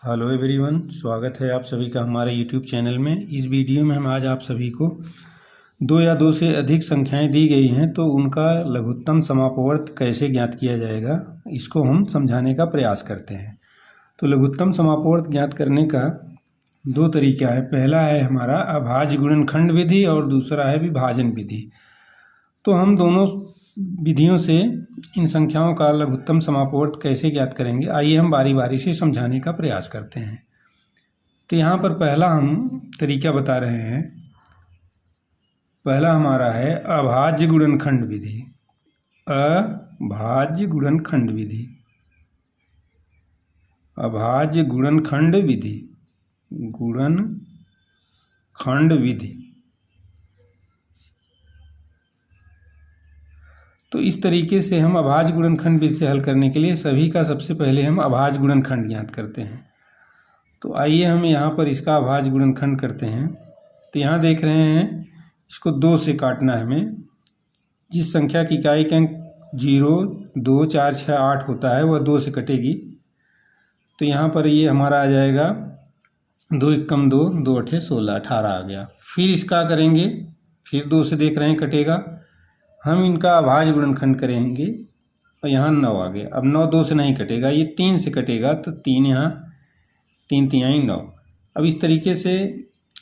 Hello everyone, स्वागत है आप सभी का हमारे यूट्यूब चैनल में। इस वीडियो में हम आज आप सभी को दो या दो से अधिक संख्याएं दी गई हैं तो उनका लघुत्तम समापवर्त कैसे ज्ञात किया जाएगा, इसको हम समझाने का प्रयास करते हैं। तो लघुत्तम समापवर्त ज्ञात करने का दो तरीका है। पहला है हमारा अभाज्य गुणनखंड विधि और दूसरा है विभाजन विधि। तो हम दोनों विधियों से इन संख्याओं का लघुत्तम समापवर्त कैसे ज्ञात करेंगे, आइए हम बारी बारी से समझाने का प्रयास करते हैं। तो यहाँ पर पहला हम तरीका बता रहे हैं। पहला हमारा है अभाज्य गुणनखंड विधि। अभाज्य गुणनखंड विधि, अभाज्य गुणनखंड विधि, गुणनखंड विधि। तो इस तरीके से हम अभाज्य गुणनखंड विधि से हल करने के लिए सभी का सबसे पहले हम अभाज्य गुणनखंड ज्ञात करते हैं। तो आइए हम यहाँ पर इसका अभाज्य गुणनखंड करते हैं। तो यहाँ देख रहे हैं, इसको 2 से काटना है हमें। जिस संख्या की इकाई के अंक 0, 2, 4, 6, 8 होता है वह 2 से कटेगी। तो यहाँ पर ये हमारा आ जाएगा 2 एकम 2, 2 अठे 16, 18 आ गया। फिर इसका करेंगे, फिर 2 से देख रहे हैं कटेगा, हम इनका अभाज्य गुणनखंड करेंगे और यहाँ 9 आ गया। अब 9 2 से नहीं कटेगा, ये 3 से कटेगा, तो 3 यहाँ 3 तिहाई 9। अब इस तरीके से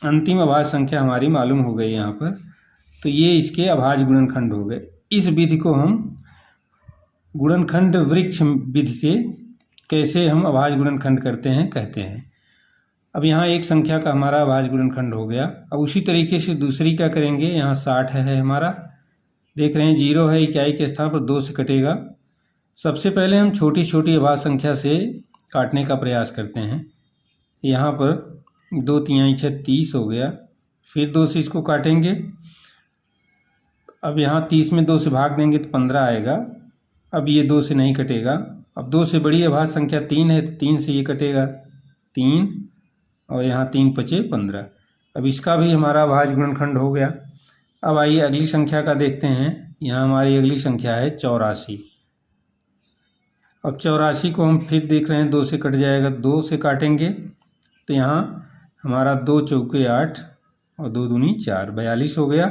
अंतिम अभाज्य संख्या हमारी मालूम हो गई यहाँ पर। तो ये इसके अभाज्य गुणनखंड हो गए। इस विधि को हम गुणनखंड वृक्ष विधि से कैसे हम अभाज्य गुणनखंड करते हैं कहते हैं। अब यहाँ एक संख्या का हमारा अभाज्य गुणनखंड हो गया। अब उसी तरीके से दूसरी का करेंगे। यहाँ 60 है हमारा, देख रहे हैं 0 है, इकाई के स्थान पर 2 से कटेगा। सबसे पहले हम छोटी छोटी अभाज्य संख्या से काटने का प्रयास करते हैं। यहाँ पर 2 तिहाई 6, 30 हो गया। फिर 2 से इसको काटेंगे। अब यहाँ 30 में 2 से भाग देंगे तो 15 आएगा। अब ये 2 से नहीं कटेगा। अब 2 से बड़ी अभाज्य संख्या 3 है, तो 3 से ये कटेगा 3, और यहाँ 3 पचे 15। अब इसका भी हमारा अभाज्य गुणनखंड हो गया। अब आइए अगली संख्या का देखते हैं। यहाँ हमारी अगली संख्या है 84। अब 84 को हम फिर देख रहे हैं 2 से कट जाएगा, 2 से काटेंगे तो यहाँ हमारा 2 चौके 8 और 2 दूनी 4, 42 हो गया।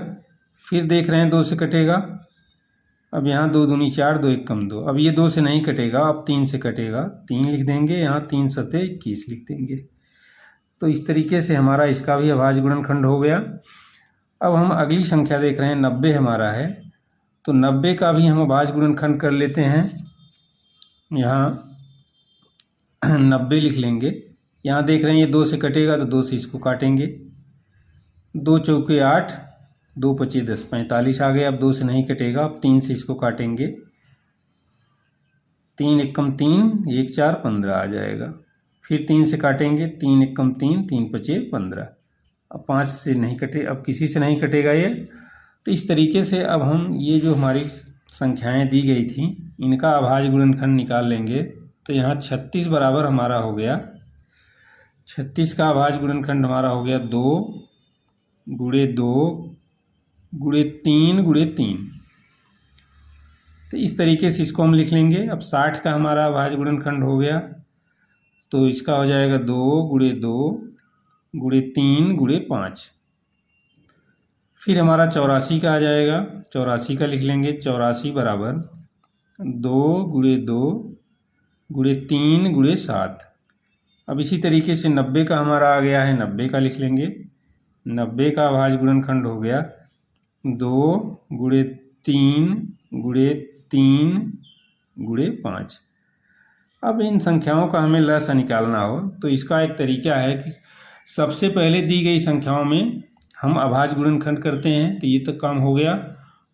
फिर देख रहे हैं 2 से कटेगा। अब यहाँ 2 दूनी 4, 2 एकम 2। अब ये 2 से नहीं कटेगा, अब 3 से कटेगा, 3 लिख देंगे। यहाँ 3 सते 21 लिख देंगे। तो इस तरीके से हमारा इसका भी अभाज्य गुणनखंड हो गया। अब हम अगली संख्या देख रहे हैं 90 हमारा है। तो 90 का भी हम अभाज्य गुणनखंड कर लेते हैं। यहाँ 90 लिख लेंगे। यहाँ देख रहे हैं ये 2 से कटेगा, तो 2 से इसको काटेंगे। 2 चौके 8, 2 पचे 10, 45 आ गया। अब 2 से नहीं कटेगा, अब 3 से इसको काटेंगे। 3 एकम 3, 1 4 15 आ जाएगा। फिर 3 से काटेंगे, 3 एकम 3, 3 पचे 15। अब 5 से नहीं कटे, अब किसी से नहीं कटेगा ये। तो इस तरीके से अब हम ये जो हमारी संख्याएं दी गई थी इनका अभाज्य गुणनखंड निकाल लेंगे। तो यहाँ 36 बराबर हमारा हो गया, 36 का अभाज्य गुणनखंड हमारा हो गया 2 गुणे 2 गुणे 3 गुणे 3। तो इस तरीके से इसको हम लिख लेंगे। अब 60 का हमारा अभाज्य गुणनखंड हो गया, तो इसका हो जाएगा 2 गुणे 2 गुणे 3 गुणे 5। फिर हमारा 84 का आ जाएगा, 84 का लिख लेंगे। 84 बराबर 2 गुणे 2 गुणे 3 गुणे 7। अब इसी तरीके से 90 का हमारा आ गया है, 90 का लिख लेंगे। 90 का अभाज्य गुणनखंड हो गया 2 गुणे 3 गुणे 3 गुणे 5। अब इन संख्याओं का हमें लसा निकालना हो तो इसका एक तरीका है कि सबसे पहले दी गई संख्याओं में हम अभाज्य गुणनखंड करते हैं। तो ये तो काम हो गया।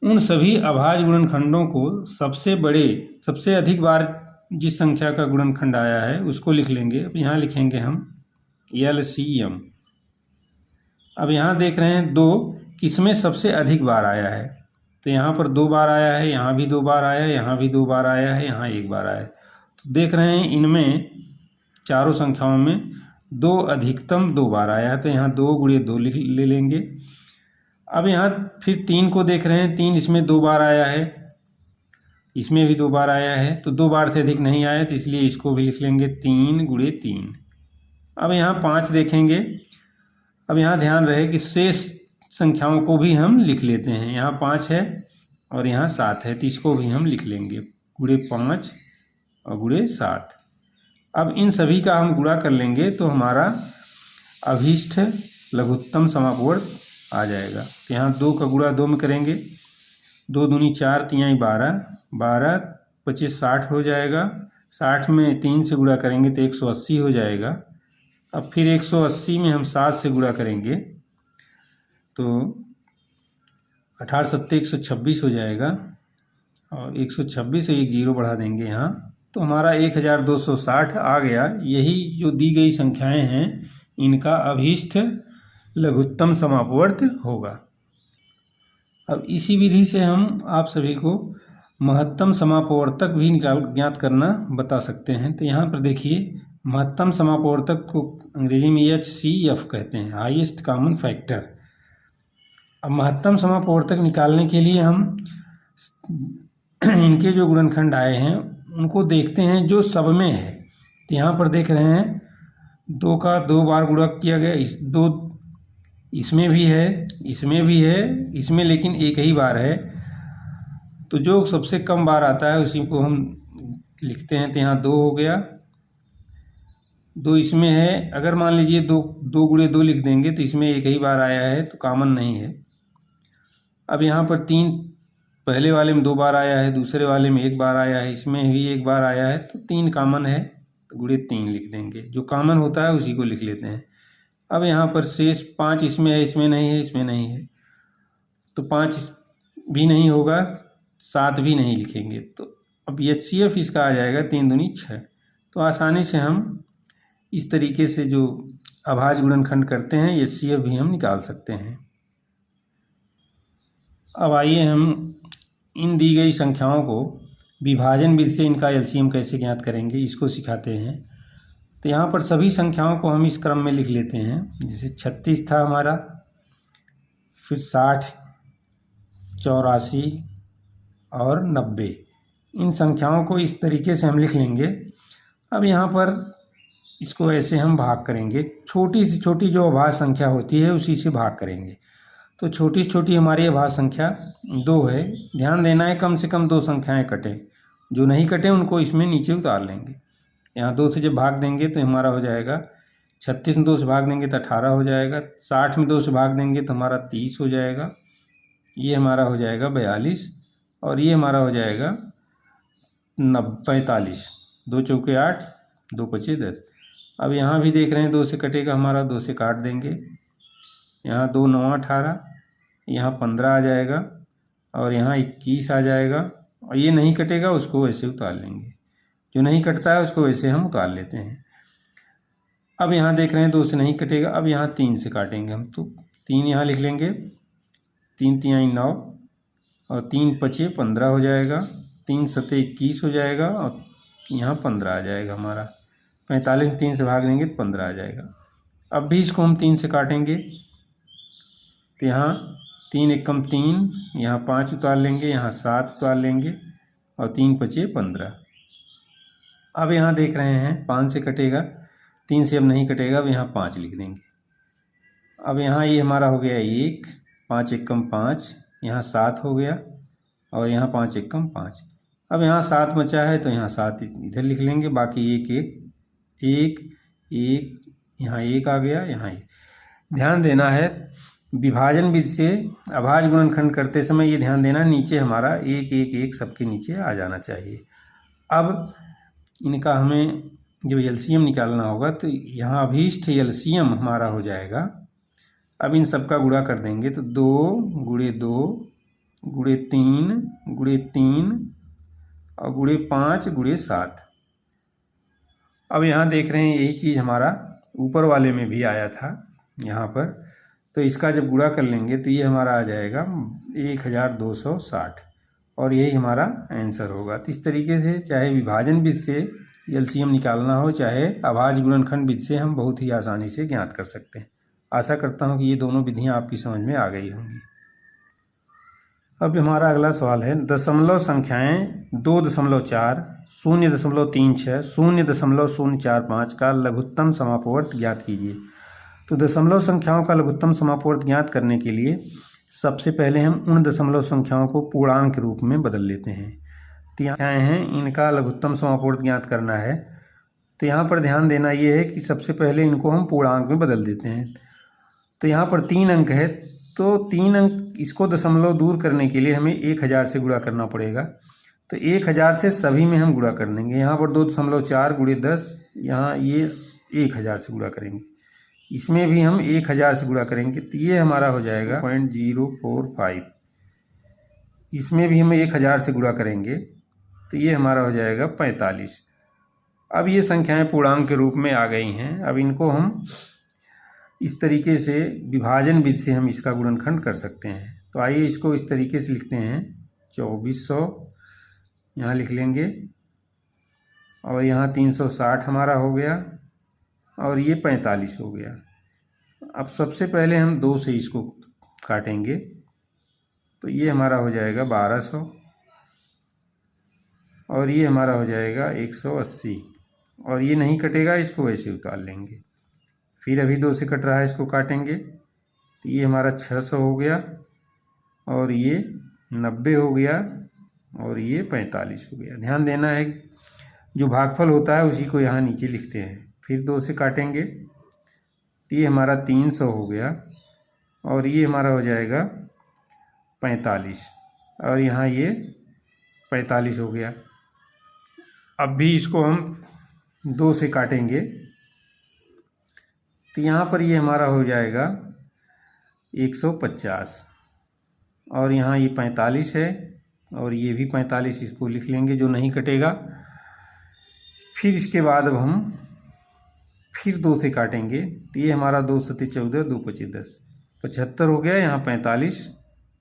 उन सभी अभाज्य गुणनखंडों को सबसे अधिक बार जिस संख्या का गुणनखंड आया है उसको लिख लेंगे। अब यहाँ लिखेंगे हम LCM। अब यहाँ देख रहे हैं 2 किसमें सबसे अधिक बार आया है। तो यहाँ पर 2 बार आया है, यहाँ भी 2 बार आया है, यहाँ भी 2 बार आया है, यहाँ 1 बार आया है। तो देख रहे हैं इनमें चारों संख्याओं में 2 अधिकतम 2 बार आया है। तो यहाँ 2 गुणे 2 ले लेंगे। अब यहाँ फिर 3 को देख रहे हैं, 3 इसमें 2 बार आया है, इसमें भी 2 बार आया है। तो 2 बार से अधिक नहीं आया, तो इसलिए इसको भी लिख लेंगे 3 गुणे 3। अब यहाँ 5 देखेंगे। अब यहाँ ध्यान रहे कि शेष संख्याओं को भी हम लिख लेते हैं। यहाँ 5 है और यहाँ 7 है, तो इसको भी हम लिख लेंगे, गुणे 5 और गुणे 7। अब इन सभी का हम गुणा कर लेंगे तो हमारा अभीष्ट लघुत्तम समापवर्त आ जाएगा। तो यहाँ 2 का गुणा 2 में करेंगे, 2 दूनी 4, 3 12, 12 25 60 हो जाएगा। 60 में 3 से गुणा करेंगे तो 180 हो जाएगा। अब फिर 180 में हम 7 से गुणा करेंगे तो 18 7 126 हो जाएगा, और 126 से एक जीरो बढ़ा देंगे यहाँ, तो हमारा 1260 आ गया। यही जो दी गई संख्याएं हैं इनका अभीष्ट लघुत्तम समापवर्त होगा। अब इसी विधि से हम आप सभी को महत्तम समापवर्तक भी ज्ञात करना बता सकते हैं। तो यहाँ पर देखिए, महत्तम समापवर्तक को अंग्रेजी में HCF कहते हैं, हाईएस्ट कॉमन फैक्टर। अब महत्तम समापवर्तक निकालने के लिए हम इनके जो गुणनखंड आए हैं उनको देखते हैं जो सब में है। तो यहाँ पर देख रहे हैं 2 का 2 बार गुणा किया गया, इसमें भी है, इसमें भी है, इसमें लेकिन एक ही बार है। तो जो सबसे कम बार आता है उसी को हम लिखते हैं। तो यहाँ 2 हो गया, 2 इसमें है। अगर मान लीजिए 2 गुणे 2 लिख देंगे तो इसमें एक ही बार आया है तो कॉमन नहीं है। अब यहाँ पर 3, पहले वाले में 2 बार आया है, दूसरे वाले में 1 बार आया है, इसमें भी 1 बार आया है, तो 3 कॉमन है, तो गुणे 3 लिख देंगे। जो कॉमन होता है उसी को लिख लेते हैं। अब यहाँ पर शेष 5 इसमें है, इसमें नहीं है, इसमें नहीं है, तो 5 भी नहीं होगा, 7 भी नहीं लिखेंगे। तो अब HCF इसका आ जाएगा 3 दूनी 6। तो आसानी से हम इस तरीके से जो अभाज्य गुणनखंड करते हैं HCF भी हम निकाल सकते हैं। अब आइए हम इन दी गई संख्याओं को विभाजन विधि से इनका LCM कैसे ज्ञात करेंगे इसको सिखाते हैं। तो यहाँ पर सभी संख्याओं को हम इस क्रम में लिख लेते हैं। जैसे 36 था हमारा, फिर 60, 84 और 90, इन संख्याओं को इस तरीके से हम लिख लेंगे। अब यहाँ पर इसको ऐसे हम भाग करेंगे, छोटी से छोटी जो अभाज्य संख्या होती है उसी से भाग करेंगे। तो छोटी से छोटी हमारी अभाज्य संख्या 2 है। ध्यान देना है कम से कम 2 संख्याएं कटें, जो नहीं कटें उनको इसमें नीचे उतार लेंगे। यहाँ 2 से जब भाग देंगे तो हमारा हो जाएगा 36 में 2 से भाग देंगे तो 18 हो जाएगा, 60 में 2 से भाग देंगे तो हमारा 30 हो जाएगा, ये हमारा हो जाएगा 42, और ये हमारा हो जाएगा 45। 2 चौके 8, 2 पचे 10। अब यहाँ भी देख रहे हैं 2 से कटेगा हमारा, 2 से काट देंगे, यहाँ 2 9 18, यहाँ 15 आ जाएगा, और यहाँ 21 आ जाएगा, और ये नहीं कटेगा उसको वैसे उतार लेंगे। जो नहीं कटता है उसको वैसे हम उतार लेते हैं। अब यहाँ देख रहे हैं 2 से नहीं कटेगा, अब यहाँ 3 से काटेंगे हम, तो 3 यहाँ लिख लेंगे, 3 3 9, और 3 पचे 15 हो जाएगा, 3 7 21 हो जाएगा, और यहाँ 15 आ जाएगा हमारा। 45 3 से भाग देंगे तो 15 आ जाएगा। अब भी इसको हम 3 से काटेंगे, तो यहाँ 3 एकम 3, यहाँ 5 उतार लेंगे, यहाँ 7 उतार लेंगे, और 3 पचे 15। अब यहाँ देख रहे हैं 5 से कटेगा, 3 से अब नहीं कटेगा, अब यहाँ 5 लिख देंगे। अब यहाँ ये हमारा हो गया 1, 5 एकम 5, यहाँ 7 हो गया, और यहाँ 5 एकम 5। अब यहाँ 7 बचा है तो यहाँ 7 इधर लिख लेंगे, बाकी 1 1 1, यहाँ 1 आ गया, यहाँ 1। ध्यान देना है विभाजन विधि से अभाज्य गुणनखंड करते समय ये ध्यान देना, नीचे हमारा 1 1 1 सबके नीचे आ जाना चाहिए। अब इनका हमें जब LCM निकालना होगा तो यहाँ अभीष्ट LCM हमारा हो जाएगा। अब इन सबका गुणा कर देंगे तो 2 गुणे 2 गुणे 3 गुणे 3 और गुणे 5 गुणे 7। अब यहाँ देख रहे हैं यही चीज़ हमारा ऊपर वाले में भी आया था यहाँ पर, तो इसका जब गुणा कर लेंगे तो ये हमारा आ जाएगा 1260, और यही हमारा आंसर होगा। तो इस तरीके से चाहे विभाजन विधि से LCM निकालना हो, चाहे अभाज्य गुणनखंड विधि से, हम बहुत ही आसानी से ज्ञात कर सकते हैं। आशा करता हूँ कि ये दोनों विधियाँ आपकी समझ में आ गई होंगी। अब हमारा अगला सवाल है दशमलव संख्याएं 2.4, 0.36, 0.045 का लघुत्तम समापवर्त ज्ञात कीजिए। तो दशमलव संख्याओं का लघुत्तम समापवर्त ज्ञात करने के लिए सबसे पहले हम उन दशमलव संख्याओं को पूर्णांक के रूप में बदल लेते हैं। तो यहाँ हैं, इनका लघुत्तम समापवर्त ज्ञात करना है। तो यहाँ पर ध्यान देना ये है कि सबसे पहले इनको हम पूर्णांक में बदल देते हैं। तो यहाँ पर 3 अंक है, तो 3 अंक इसको दशमलव दूर करने के लिए हमें 1000 से गुणा करना पड़ेगा। तो 1000 से सभी में हम गुणा कर देंगे। यहाँ पर 2.4 गुणे 10, यहाँ ये 1000 से गुणा करेंगे। इसमें भी हम 1000 से गुणा करेंगे, तो ये हमारा हो जाएगा 0.045। इसमें भी हम 1000 से गुणा करेंगे, तो ये हमारा हो जाएगा 45। अब ये संख्याएं पूर्णांक के रूप में आ गई हैं। अब इनको हम इस तरीके से विभाजन विधि से हम इसका गुणनखंड कर सकते हैं। तो आइए इसको इस तरीके से लिखते हैं। 2400 यहाँ लिख लेंगे, और यहाँ 360 हमारा हो गया, और ये 45 हो गया। अब सबसे पहले हम 2 से इसको काटेंगे, तो ये हमारा हो जाएगा 1200, और ये हमारा हो जाएगा 180, और ये नहीं कटेगा, इसको वैसे उतार लेंगे। फिर अभी 2 से कट रहा है, इसको काटेंगे, तो ये हमारा 600 हो गया, और ये 90 हो गया, और ये 45 हो गया। ध्यान देना है जो भागफल होता है उसी को यहाँ नीचे लिखते हैं। फिर 2 से काटेंगे, तो ये हमारा 300 हो गया, और ये हमारा हो जाएगा 45, और यहाँ ये 45 हो गया। अब भी इसको हम 2 से काटेंगे, तो यहाँ पर ये हमारा हो जाएगा 150, और यहाँ ये 45 है, और ये भी 45, इसको लिख लेंगे जो नहीं कटेगा। फिर इसके बाद अब हम फिर 2 से काटेंगे, तो ये हमारा 2 सत्ते 14, 2 पचे 10, 75 हो गया, यहाँ 45,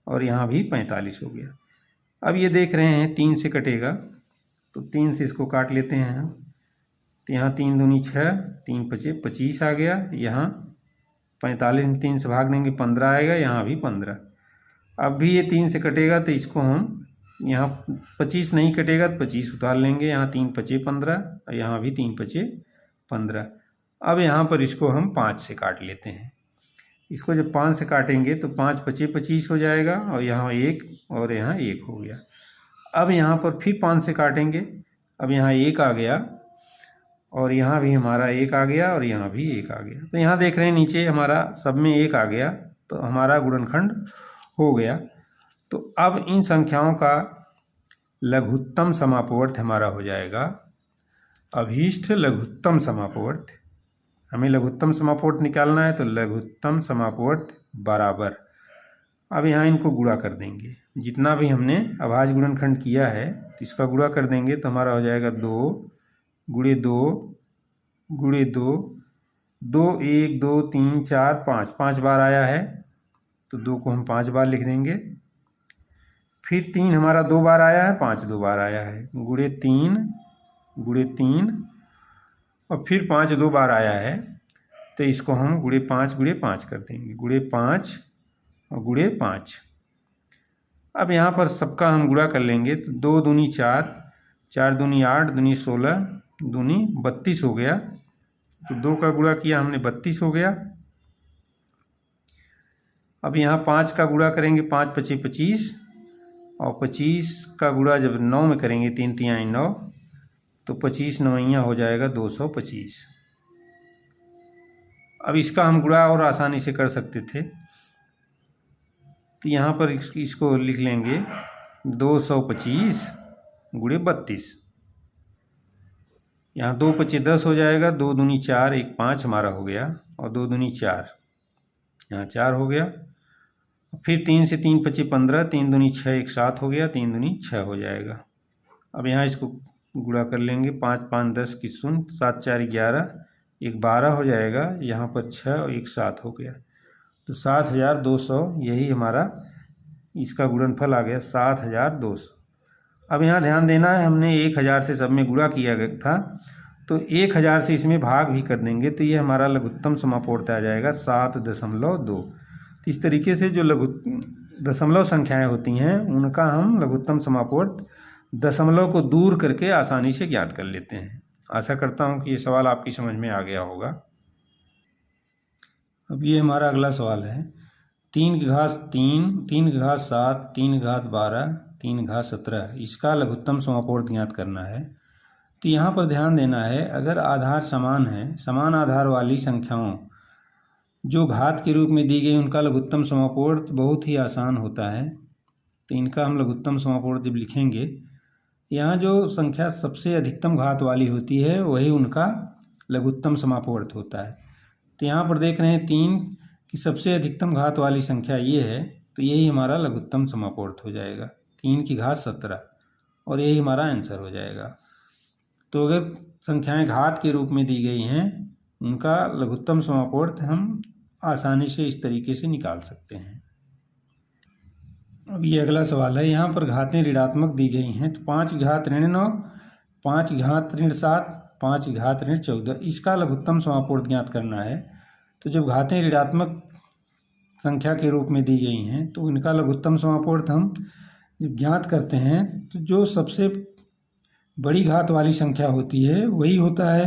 और यहाँ भी 45 हो गया। अब ये देख रहे हैं 3 से कटेगा, तो 3 से इसको काट लेते हैं हम। तो यहाँ 3 दूनी 6, 3 पचे 25 आ गया, यहाँ 45 में 3 से भाग देंगे 15 आएगा, यहाँ भी 15। अब भी ये 3 से कटेगा, तो इसको हम यहाँ 25 नहीं कटेगा तो 25 उतार लेंगे। यहाँ 3 पचे 15, और यहाँ भी 3 पचे 15। अब यहाँ पर इसको हम 5 से काट लेते हैं। इसको जब 5 से काटेंगे तो 5 पचे 25 हो जाएगा, और यहाँ 1 और यहाँ 1 हो गया। अब यहाँ पर फिर 5 से काटेंगे, अब यहाँ 1 आ गया, और यहाँ भी हमारा 1 आ गया, और यहाँ भी 1 आ गया। तो यहाँ देख रहे हैं नीचे हमारा सब में 1 आ गया, तो हमारा गुणनखंड हो गया। तो अब इन संख्याओं का लघुत्तम समापवर्त हमारा हो जाएगा अभीष्ट लघुत्तम समापवर्त। हमें लघुत्तम समापवर्त निकालना है, तो लघुत्तम समापवर्त बराबर, अब यहाँ इनको गुणा कर देंगे। जितना भी हमने अभाज्य गुणनखंड किया है, तो इसका गुणा कर देंगे, तो हमारा हो जाएगा 2 गुणे 2 गुणे 2, 2 1 2 3 4 5, 5 बार आया है, तो 2 को हम 5 बार लिख देंगे। फिर 3 हमारा 2 बार आया है, 5 2 बार आया है, गुणे 3 और फिर 5 2 बार आया है, तो इसको हम गुणे 5 कर देंगे, गुणे 5 और गुणे 5। अब यहाँ पर सबका हम गुणा कर लेंगे, तो 2 दूनी 4, 4 दूनी 8, दूनी 16, दूनी 32 हो गया। तो 2 का गुणा किया हमने, 32 हो गया। अब यहाँ 5 का गुणा करेंगे, 5 पचे 25, और 25 का गुणा जब 9 में करेंगे, 3 तिहाई 9, तो 25 नवैया हो जाएगा 225। अब इसका हम गुणा और आसानी से कर सकते थे, तो यहाँ पर इसको लिख लेंगे 225 गुणे 32। यहाँ 2 पचे 10 हो जाएगा, 2 दूनी 4, 1 5 हमारा हो गया, और 2 दूनी 4, यहाँ 4 हो गया। फिर 3 से 3 पचे 15, 3 दूनी 6, 1 7 हो गया, 3 दूनी 6 हो जाएगा। अब यहाँ इसको गुणा कर लेंगे, 5 5 10 की 0, 7 4 11, 1 12 हो जाएगा, यहाँ पर 6 और 1 7 हो गया, तो 7200 यही हमारा इसका गुणनफल आ गया, 7200। अब यहाँ ध्यान देना है, हमने 1000 से सब में गुणा किया गया था, तो 1000 से इसमें भाग भी कर देंगे, तो ये हमारा लघुत्तम समापवर्त आ जाएगा 7.2। तो इस तरीके से जो दशमलव संख्याएं होती हैं उनका हम लघुत्तम समापवर्त दशमलव को दूर करके आसानी से ज्ञात कर लेते हैं। आशा करता हूं कि ये सवाल आपकी समझ में आ गया होगा। अब ये हमारा अगला सवाल है 3 की घात 3, 3 की घात 7, 3 की घात 12, 3 की घात 17 इसका लघुत्तम समापवर्त ज्ञात करना है। तो यहाँ पर ध्यान देना है, अगर आधार समान है, समान आधार वाली संख्याओं जो घात के रूप में दी गई उनका लघुत्तम समापवर्त बहुत ही आसान होता है। तो इनका हम लघुत्तम समापवर्त जब लिखेंगे, यहाँ जो संख्या सबसे अधिकतम घात वाली होती है वही उनका लघुत्तम समापवर्त होता है। तो यहाँ पर देख रहे हैं 3 की सबसे अधिकतम घात वाली संख्या ये है, तो यही हमारा लघुत्तम समापवर्त हो जाएगा 3 की घात 17 और यही हमारा आंसर हो जाएगा। तो अगर संख्याएं घात के रूप में दी गई हैं उनका लघुत्तम समापवर्त हम आसानी से इस तरीके से निकाल सकते हैं। अब ये अगला सवाल है, यहाँ पर घातें ऋणात्मक दी गई हैं। तो 5 की घात ऋण 9, 5 की घात ऋण 7, 5 की घात ऋण 14 इसका लघुत्तम समापवर्त ज्ञात करना है। तो जब घातें ऋणात्मक संख्या के रूप में दी गई हैं तो इनका लघुत्तम समापवर्त हम जब ज्ञात करते हैं तो जो सबसे बड़ी घात वाली संख्या होती है वही होता है।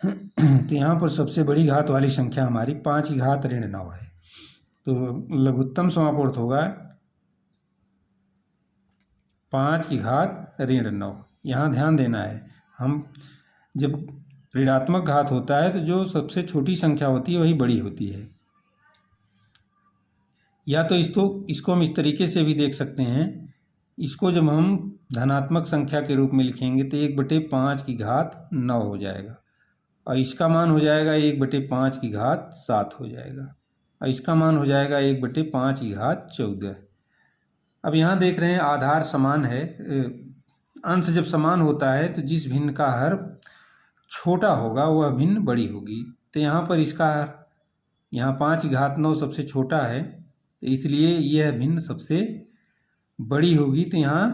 तो यहाँ पर सबसे बड़ी घात वाली संख्या हमारी 5 की घात ऋण 9 है। तो लघुत्तम समापवर्त होगा 5 की घात ऋण 9। यहाँ ध्यान देना है, हम जब ऋणात्मक घात होता है तो जो सबसे छोटी संख्या होती है वही बड़ी होती है। या तो इसको हम इस तरीके से भी देख सकते हैं, इसको जब हम धनात्मक संख्या के रूप में लिखेंगे तो 1/5 की घात 9 हो जाएगा और इसका मान हो जाएगा 1/5 की घात 7 हो जाएगा और इसका मान हो जाएगा 1/5 की घात 14। अब यहाँ देख रहे हैं आधार समान है, अंश जब समान होता है तो जिस भिन्न का हर छोटा होगा वह भिन्न बड़ी होगी। तो यहाँ पर इसका यहाँ 5 की घात 9 सबसे छोटा है तो इसलिए यह भिन्न सबसे बड़ी होगी। तो यहाँ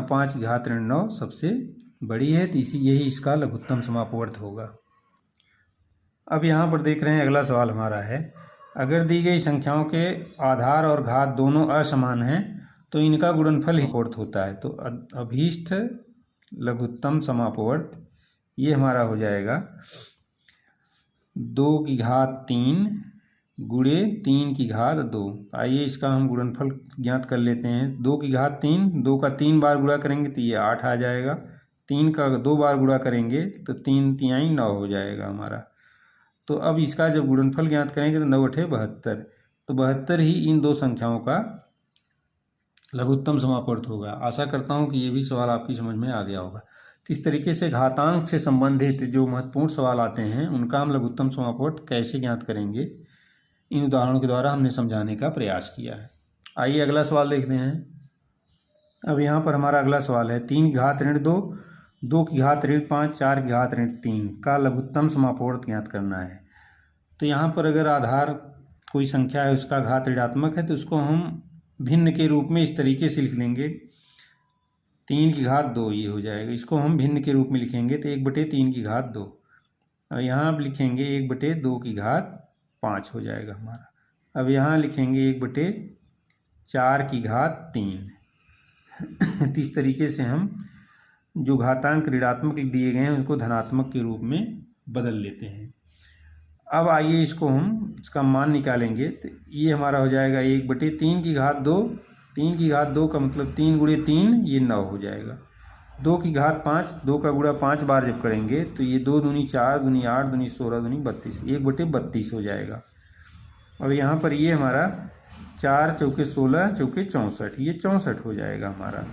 5 की घात ऋण 9 सबसे बड़ी है, तो यही इसका लघुत्तम समापवर्त होगा। अब यहाँ पर देख रहे हैं अगला सवाल हमारा है, अगर दी गई संख्याओं के आधार और घात दोनों असमान हैं तो इनका गुणनफल ही समापवर्त होता है। तो अभीष्ट लघुत्तम समापवर्त ये हमारा हो जाएगा 2 की घात 3 गुणे 3 की घात 2। आइए इसका हम गुणनफल ज्ञात कर लेते हैं। 2 की घात 3, 2 का 3 बार गुणा करेंगे तो ये 8 आ जाएगा। 3 का 2 बार गुणा करेंगे तो 3 तिहाई 9 हो जाएगा हमारा। तो अब इसका जब गुणनफल ज्ञात करेंगे तो 9 × 8 = 72। तो 72 ही इन दो संख्याओं का लघुत्तम समापवर्त होगा। आशा करता हूँ कि ये भी सवाल आपकी समझ में आ गया होगा। तो इस तरीके से घातांक से संबंधित जो महत्वपूर्ण सवाल आते हैं उनका हम लघुत्तम समापवर्त कैसे ज्ञात करेंगे, इन उदाहरणों के द्वारा हमने समझाने का प्रयास किया है। आइए अगला सवाल देखते हैं। अब यहाँ पर हमारा अगला सवाल है 3 की घात ऋण 2, 2 की घात ऋण 5, 4 की घात ऋण 3 का लघुत्तम समापवर्त ज्ञात करना है। तो यहाँ पर अगर आधार कोई संख्या है उसका घात ऋणात्मक है तो उसको हम भिन्न के रूप में इस तरीके से लिख लेंगे, 3 की घात 2 ये हो जाएगा। इसको हम भिन्न के रूप में लिखेंगे तो 1/3 की घात 2 और यहाँ अब लिखेंगे 1/2 की घात 5 हो जाएगा हमारा। अब यहाँ लिखेंगे 1/4 की घात 3। तो इस तरीके से हम जो घातांक ऋणात्मक दिए गए हैं उनको धनात्मक के रूप में बदल लेते हैं। अब आइए इसको हम इसका मान निकालेंगे तो ये हमारा हो जाएगा 1/3 की घात 2। 3 की घात 2 का मतलब 3 × 3 ये 9 हो जाएगा। 2 की घात 5, 2 का गुणा 5 बार जब करेंगे तो ये 2 दूनी 4, दूनी 8, दूनी 16, दूनी 32, 1/32 हो जाएगा। और यहाँ पर ये हमारा 4 चौके 16, चौके 64, ये 64 हो जाएगा हमारा।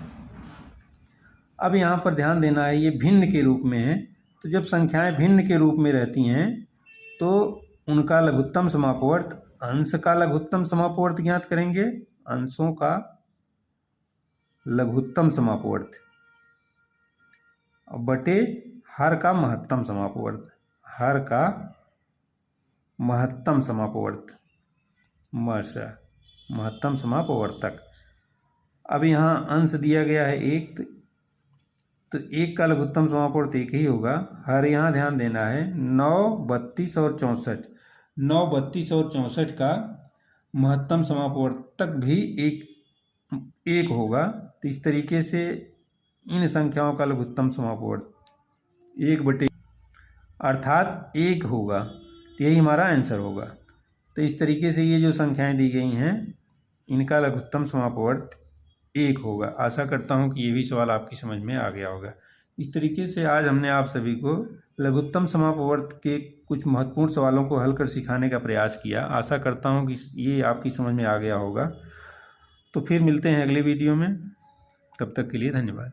अब यहाँ पर ध्यान देना है, ये भिन्न के रूप में है। तो जब संख्याएं भिन्न के रूप में रहती हैं तो उनका लघुत्तम समापवर्त, अंश का लघुत्तम समापवर्त ज्ञात करेंगे, अंशों का लघुत्तम समापवर्त बटे हर का महत्तम समापवर्त, हर का महत्तम समापवर्त, महत्तम समापवर्तक। अब यहाँ अंश दिया गया है 1, तो 1 का लघुत्तम समापवर्त 1 ही होगा। हर यहाँ ध्यान देना है 9, 32 और 64, 9, 32 और 64 का महत्तम समापवर्तक भी एक होगा। तो इस तरीके से इन संख्याओं का लघुत्तम समापवर्त 1/, अर्थात 1 होगा। तो यही हमारा आंसर होगा। तो इस तरीके से ये जो संख्याएं दी गई हैं इनका लघुत्तम समापवर्त 1 होगा। आशा करता हूँ कि ये भी सवाल आपकी समझ में आ गया होगा। इस तरीके से आज हमने आप सभी को लघुत्तम समापवर्त के कुछ महत्वपूर्ण सवालों को हल कर सिखाने का प्रयास किया। आशा करता हूँ कि ये आपकी समझ में आ गया होगा। तो फिर मिलते हैं अगले वीडियो में। तब तक के लिए धन्यवाद।